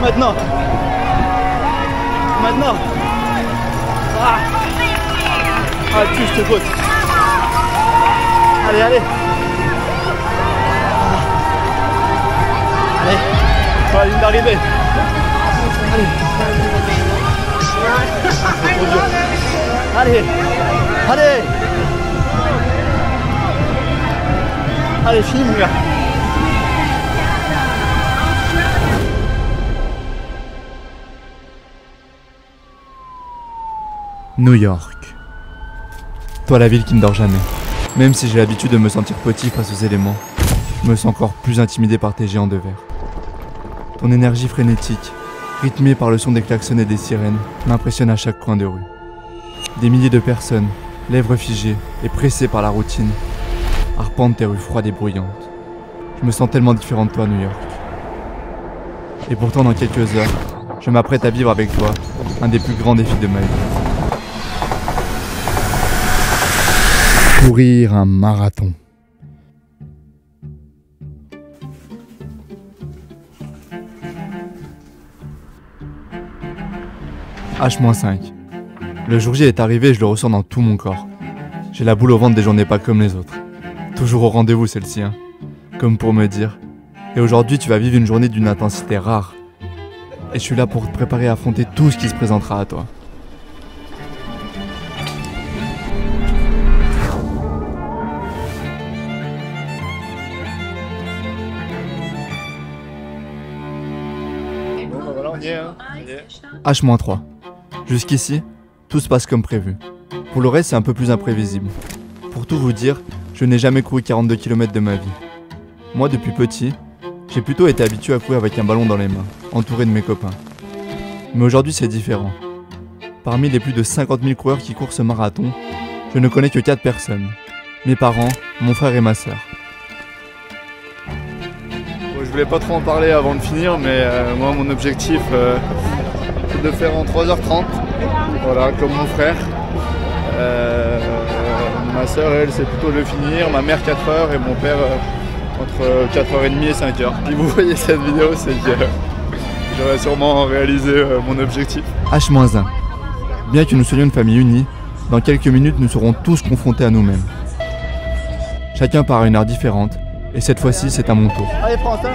Maintenant. Maintenant. Ah, tu, je te botte. Allez, allez. Allez, sur la ligne d'arrivée. Allez. C'est trop dur. Allez. Allez. Allez, fini mon gars. New York. Toi, la ville qui ne dort jamais. Même si j'ai l'habitude de me sentir petit face aux éléments, je me sens encore plus intimidé par tes géants de verre. Ton énergie frénétique, rythmée par le son des klaxons et des sirènes, m'impressionne à chaque coin de rue. Des milliers de personnes, lèvres figées et pressées par la routine, arpentent tes rues froides et bruyantes. Je me sens tellement différent de toi, New York. Et pourtant, dans quelques heures, je m'apprête à vivre avec toi un des plus grands défis de ma vie. Courir un marathon. H-5. Le jour J est arrivé et je le ressens dans tout mon corps. J'ai la boule au ventre des journées pas comme les autres. Toujours au rendez-vous celle-ci, hein. Comme pour me dire. Et aujourd'hui tu vas vivre une journée d'une intensité rare. Et je suis là pour te préparer à affronter tout ce qui se présentera à toi. H-3. Jusqu'ici, tout se passe comme prévu. Pour le reste, c'est un peu plus imprévisible. Pour tout vous dire, je n'ai jamais couru 42 km de ma vie. Moi, depuis petit, j'ai plutôt été habitué à courir avec un ballon dans les mains, entouré de mes copains. Mais aujourd'hui, c'est différent. Parmi les plus de 50 000 coureurs qui courent ce marathon, je ne connais que 4 personnes. Mes parents, mon frère et ma sœur. Je voulais pas trop en parler avant de finir, mais moi, mon objectif, c'est de faire en 3h30. Voilà, comme mon frère. Ma sœur, elle, c'est plutôt de le finir. Ma mère, 4h et mon père, entre 4h30 et 5h. Si vous voyez cette vidéo, c'est que j'aurais sûrement réalisé mon objectif. H-1. Bien que nous soyons une famille unie, dans quelques minutes, nous serons tous confrontés à nous-mêmes. Chacun part à une heure différente, et cette fois-ci, c'est à mon tour. Allez, France, hein.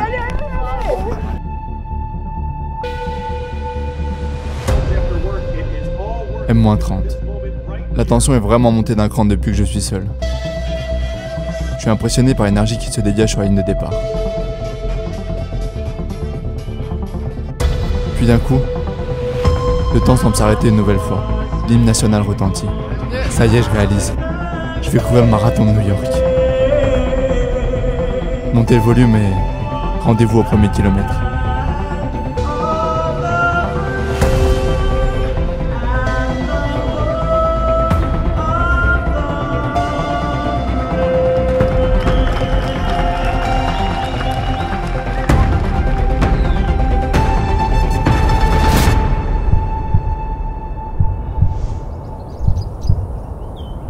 M-30. La tension est vraiment montée d'un cran depuis que je suis seul. Je suis impressionné par l'énergie qui se dégage sur la ligne de départ. Puis d'un coup, le temps semble s'arrêter une nouvelle fois. L'hymne national retentit. Ça y est, je réalise. Je vais courir le marathon de New York. Montez le volume et rendez-vous au premier kilomètre.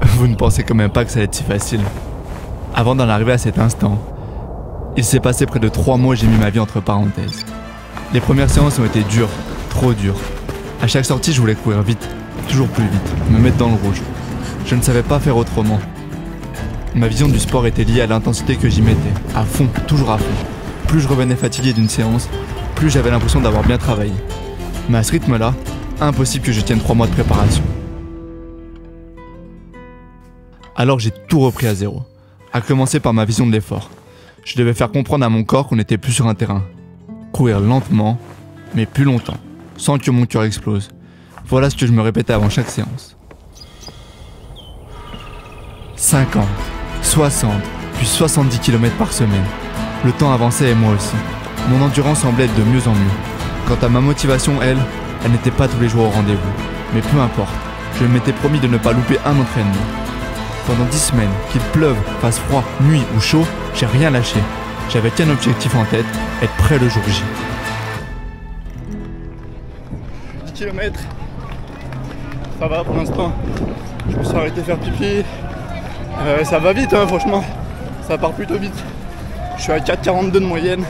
Vous ne pensez quand même pas que ça allait être si facile. Avant d'en arriver à cet instant, il s'est passé près de 3 mois où j'ai mis ma vie entre parenthèses. Les premières séances ont été dures, trop dures. À chaque sortie, je voulais courir vite, toujours plus vite, me mettre dans le rouge. Je ne savais pas faire autrement. Ma vision du sport était liée à l'intensité que j'y mettais, à fond, toujours à fond. Plus je revenais fatigué d'une séance, plus j'avais l'impression d'avoir bien travaillé. Mais à ce rythme-là, impossible que je tienne 3 mois de préparation. Alors j'ai tout repris à zéro, à commencer par ma vision de l'effort. Je devais faire comprendre à mon corps qu'on n'était plus sur un terrain. Courir lentement, mais plus longtemps, sans que mon cœur explose. Voilà ce que je me répétais avant chaque séance. 50, 60, puis 70 km par semaine. Le temps avançait et moi aussi. Mon endurance semblait être de mieux en mieux. Quant à ma motivation, elle n'était pas tous les jours au rendez-vous. Mais peu importe, je m'étais promis de ne pas louper un entraînement. Pendant 10 semaines, qu'il pleuve, fasse froid, nuit ou chaud, j'ai rien lâché. J'avais qu'un objectif en tête, être prêt le jour J. 10 km, ça va pour l'instant. Je me suis arrêté faire pipi. Ça va vite, hein, franchement. Ça part plutôt vite. Je suis à 4,42 de moyenne.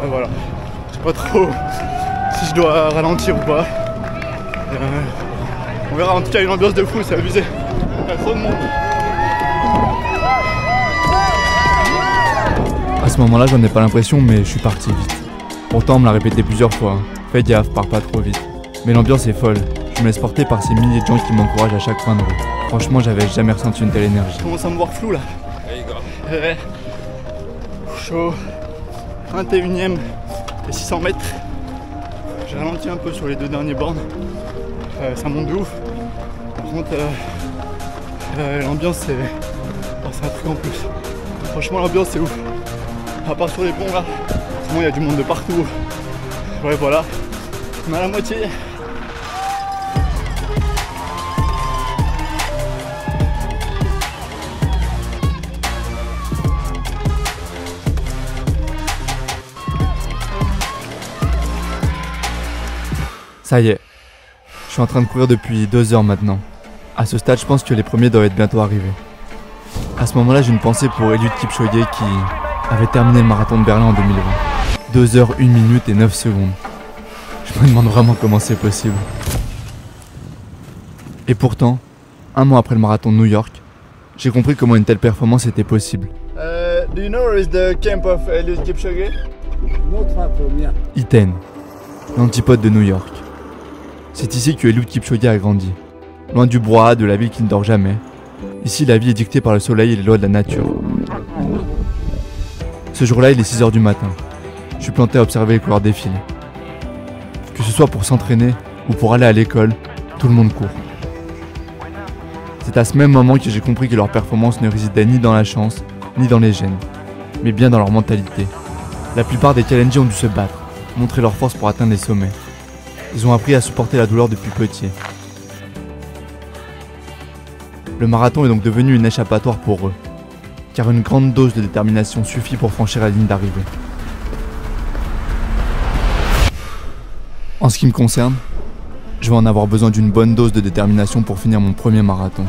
Voilà. Je sais pas trop si je dois ralentir ou pas. On verra, en tout cas une ambiance de fou, c'est abusé. Il y a trop de monde. À ce moment-là, j'en ai pas l'impression, mais je suis parti vite. Pourtant, on me l'a répété plusieurs fois. Fais gaffe, pars pas trop vite. Mais l'ambiance est folle. Je me laisse porter par ces milliers de gens qui m'encouragent à chaque coin de rue. Franchement, j'avais jamais ressenti une telle énergie. Je commence à me voir flou là. Chaud. 21ème et 600 mètres. J'ai ralenti un peu sur les 2 derniers bornes. Ça monte de ouf. Par contre, l'ambiance c'est un truc en plus. Franchement, l'ambiance c'est ouf. À part sur les ponts là, sinon il y a du monde de partout. Ouais, voilà. On est à la moitié. Ça y est, je suis en train de courir depuis 2 heures maintenant. À ce stade, je pense que les premiers doivent être bientôt arrivés. À ce moment-là, j'ai une pensée pour Eliud Kipchoge qui avait terminé le marathon de Berlin en 2020. 2 heures, 1 minute et 9 secondes. Je me demande vraiment comment c'est possible. Et pourtant, 1 mois après le marathon de New York, j'ai compris comment une telle performance était possible. Do you know where is the camp of Eliud Kipchoge? Iten, l'antipode de New York. C'est ici que Eliud Kipchoge a grandi. Loin du brouhaha de la ville qui ne dort jamais. Ici, la vie est dictée par le soleil et les lois de la nature. Ce jour-là, il est 6 h du matin. Je suis planté à observer les coureurs défiler. Que ce soit pour s'entraîner ou pour aller à l'école, tout le monde court. C'est à ce même moment que j'ai compris que leur performance ne résidait ni dans la chance, ni dans les gènes, mais bien dans leur mentalité. La plupart des challengers ont dû se battre, montrer leur force pour atteindre les sommets. Ils ont appris à supporter la douleur depuis petit. Le marathon est donc devenu une échappatoire pour eux, car une grande dose de détermination suffit pour franchir la ligne d'arrivée. En ce qui me concerne, je vais en avoir besoin d'une bonne dose de détermination pour finir mon premier marathon.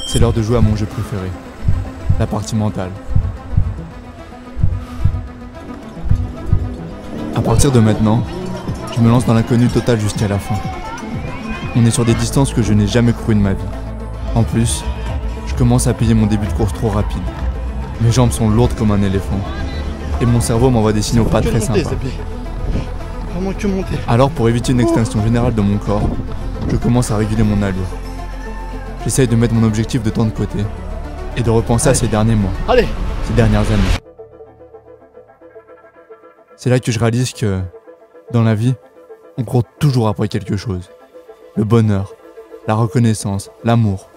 C'est l'heure de jouer à mon jeu préféré, la partie mentale. À partir de maintenant, je me lance dans l'inconnu total jusqu'à la fin. On est sur des distances que je n'ai jamais cru de ma vie. En plus, je commence à payer mon début de course trop rapide. Mes jambes sont lourdes comme un éléphant. Et mon cerveau m'envoie des signaux pas très sympas. Vraiment que monter. Alors pour éviter une extinction générale de mon corps, je commence à réguler mon allure. J'essaye de mettre mon objectif de temps de côté et de repenser à ces derniers mois, ces dernières années. C'est là que je réalise que, dans la vie, on court toujours après quelque chose. Le bonheur, la reconnaissance, l'amour.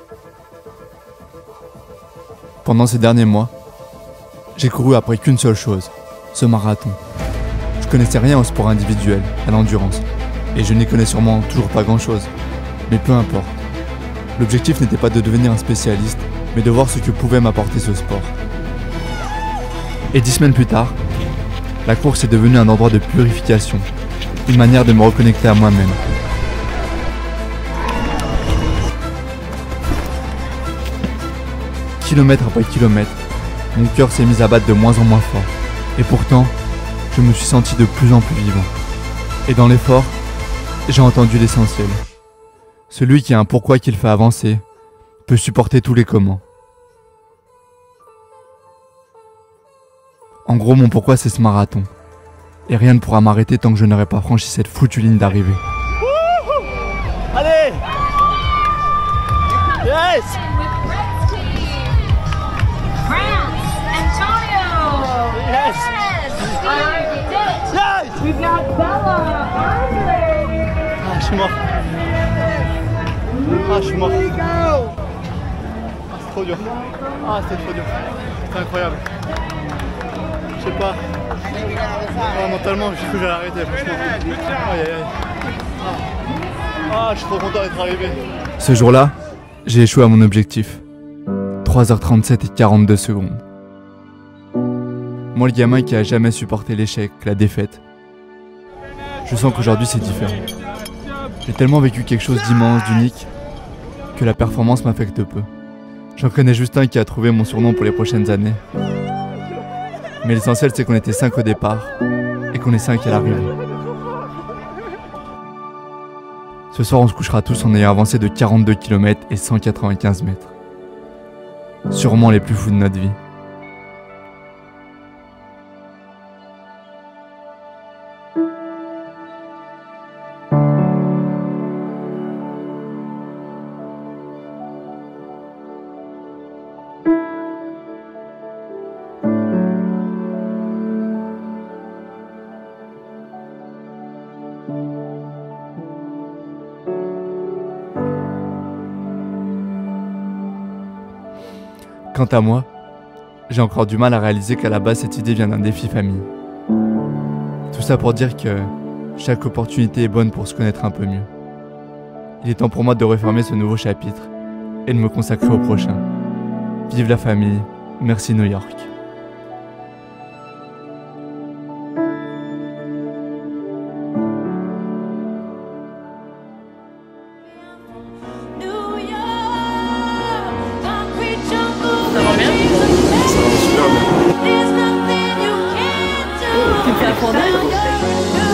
Pendant ces derniers mois, j'ai couru après qu'une seule chose, ce marathon. Je connaissais rien au sport individuel, à l'endurance, et je n'y connais sûrement toujours pas grand-chose. Mais peu importe. L'objectif n'était pas de devenir un spécialiste, mais de voir ce que pouvait m'apporter ce sport. Et 10 semaines plus tard, la course est devenue un endroit de purification, une manière de me reconnecter à moi-même. Kilomètre après kilomètre, mon cœur s'est mis à battre de moins en moins fort. Et pourtant, je me suis senti de plus en plus vivant. Et dans l'effort, j'ai entendu l'essentiel. Celui qui a un pourquoi qui le fait avancer, peut supporter tous les comment. En gros, mon pourquoi c'est ce marathon. Et rien ne pourra m'arrêter tant que je n'aurai pas franchi cette foutue ligne d'arrivée. Allez! Yes! Yes! Yes! We've got Bella, Andre. Ah, je suis mort. Ah, je suis mort. Ah, c'est trop dur. Ah, c'était trop dur. C'est incroyable. Je sais pas. Ah, mentalement, j'ai cru que j'allais arrêter, franchement. Aïe, aïe, aïe. Ah, je suis trop content d'être arrivé. Ce jour-là, j'ai échoué à mon objectif. 3h37 et 42 secondes. Moi, le gamin qui a jamais supporté l'échec, la défaite, je sens qu'aujourd'hui c'est différent. J'ai tellement vécu quelque chose d'immense, d'unique, que la performance m'affecte peu. J'en connais juste un qui a trouvé mon surnom pour les prochaines années. Mais l'essentiel c'est qu'on était 5 au départ, et qu'on est 5 à l'arrivée. Ce soir, on se couchera tous en ayant avancé de 42 km et 195 mètres. Sûrement les plus fous de notre vie. Quant à moi, j'ai encore du mal à réaliser qu'à la base cette idée vient d'un défi famille. Tout ça pour dire que chaque opportunité est bonne pour se connaître un peu mieux. Il est temps pour moi de refermer ce nouveau chapitre et de me consacrer au prochain. Vive la famille, merci New York. Tu me fais apprendre.